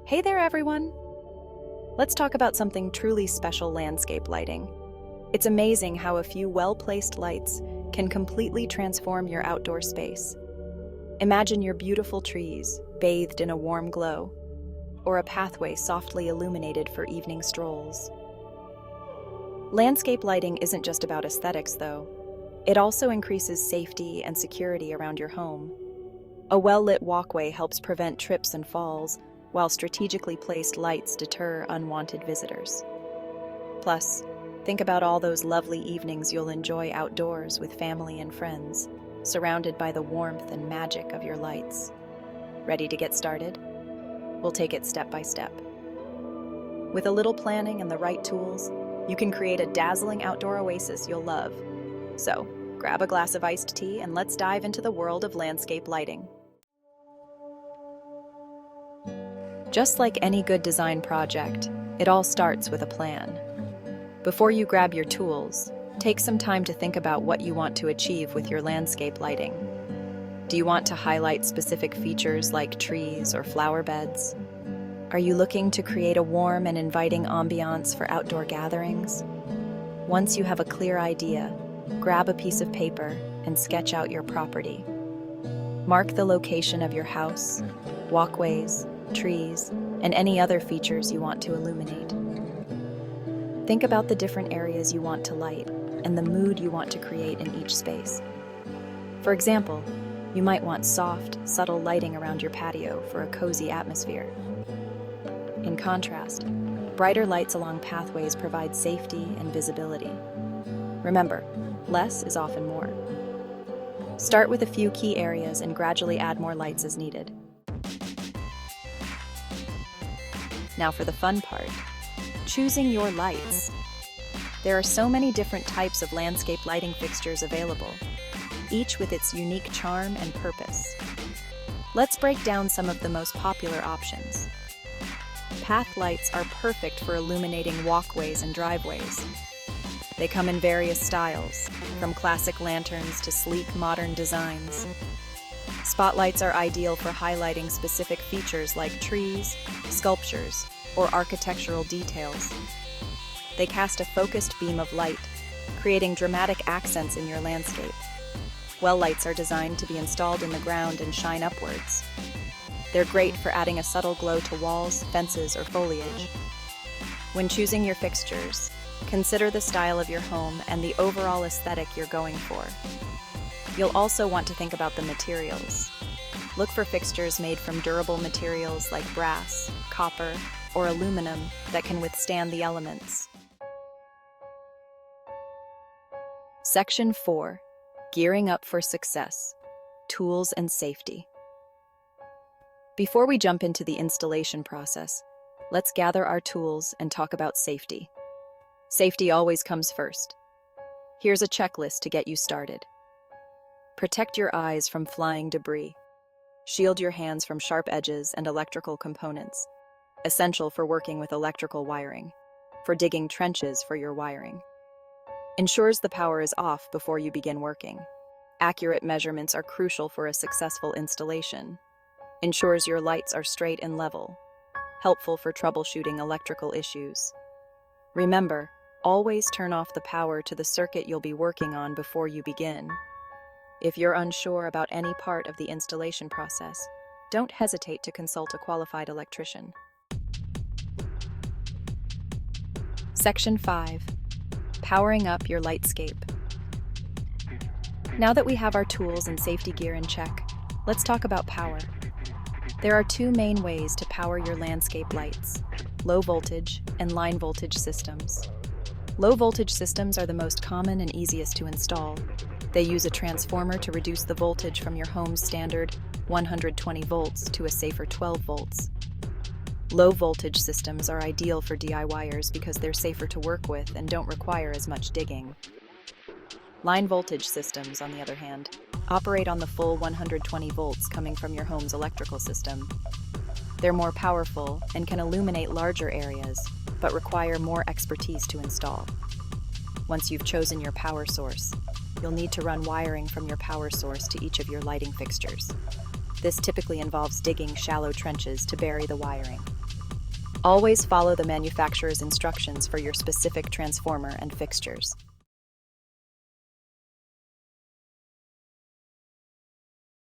Hey there, everyone! Let's talk about something truly special: landscape lighting. It's amazing how a few well-placed lights can completely transform your outdoor space. Imagine your beautiful trees bathed in a warm glow, or a pathway softly illuminated for evening strolls. Landscape lighting isn't just about aesthetics, though. It also increases safety and security around your home. A well-lit walkway helps prevent trips and falls, while strategically placed lights deter unwanted visitors. Plus, think about all those lovely evenings you'll enjoy outdoors with family and friends, surrounded by the warmth and magic of your lights. Ready to get started? We'll take it step by step. With a little planning and the right tools, you can create a dazzling outdoor oasis you'll love. So, grab a glass of iced tea and let's dive into the world of landscape lighting. Just like any good design project, it all starts with a plan. Before you grab your tools, take some time to think about what you want to achieve with your landscape lighting. Do you want to highlight specific features like trees or flower beds? Are you looking to create a warm and inviting ambiance for outdoor gatherings? Once you have a clear idea, grab a piece of paper and sketch out your property. Mark the location of your house, walkways, trees, and any other features you want to illuminate. Think about the different areas you want to light and the mood you want to create in each space. For example, you might want soft, subtle lighting around your patio for a cozy atmosphere. In contrast, brighter lights along pathways provide safety and visibility. Remember, less is often more. Start with a few key areas and gradually add more lights as needed. Now for the fun part, choosing your lights. There are so many different types of landscape lighting fixtures available, each with its unique charm and purpose. Let's break down some of the most popular options. Path lights are perfect for illuminating walkways and driveways. They come in various styles, from classic lanterns to sleek modern designs. Spotlights are ideal for highlighting specific features like trees, sculptures, or architectural details. They cast a focused beam of light, creating dramatic accents in your landscape. Well lights are designed to be installed in the ground and shine upwards. They're great for adding a subtle glow to walls, fences, or foliage. When choosing your fixtures, consider the style of your home and the overall aesthetic you're going for. You'll also want to think about the materials. Look for fixtures made from durable materials like brass, copper, or aluminum that can withstand the elements. Section 4. Gearing up for success. Tools and safety. Before we jump into the installation process, let's gather our tools and talk about safety. Safety always comes first. Here's a checklist to get you started. Protect your eyes from flying debris. Shield your hands from sharp edges and electrical components, essential for working with electrical wiring, for digging trenches for your wiring. Ensures the power is off before you begin working. Accurate measurements are crucial for a successful installation. Ensures your lights are straight and level, helpful for troubleshooting electrical issues. Remember, always turn off the power to the circuit you'll be working on before you begin. If you're unsure about any part of the installation process, don't hesitate to consult a qualified electrician. Section 5. Powering up your lightscape. Now that we have our tools and safety gear in check, let's talk about power. There are two main ways to power your landscape lights: low voltage and line voltage systems. Low voltage systems are the most common and easiest to install. They use a transformer to reduce the voltage from your home's standard 120 volts to a safer 12 volts. Low voltage systems are ideal for DIYers because they're safer to work with and don't require as much digging. Line voltage systems, on the other hand, operate on the full 120 volts coming from your home's electrical system. They're more powerful and can illuminate larger areas, but require more expertise to install. Once you've chosen your power source, you'll need to run wiring from your power source to each of your lighting fixtures. This typically involves digging shallow trenches to bury the wiring. Always follow the manufacturer's instructions for your specific transformer and fixtures.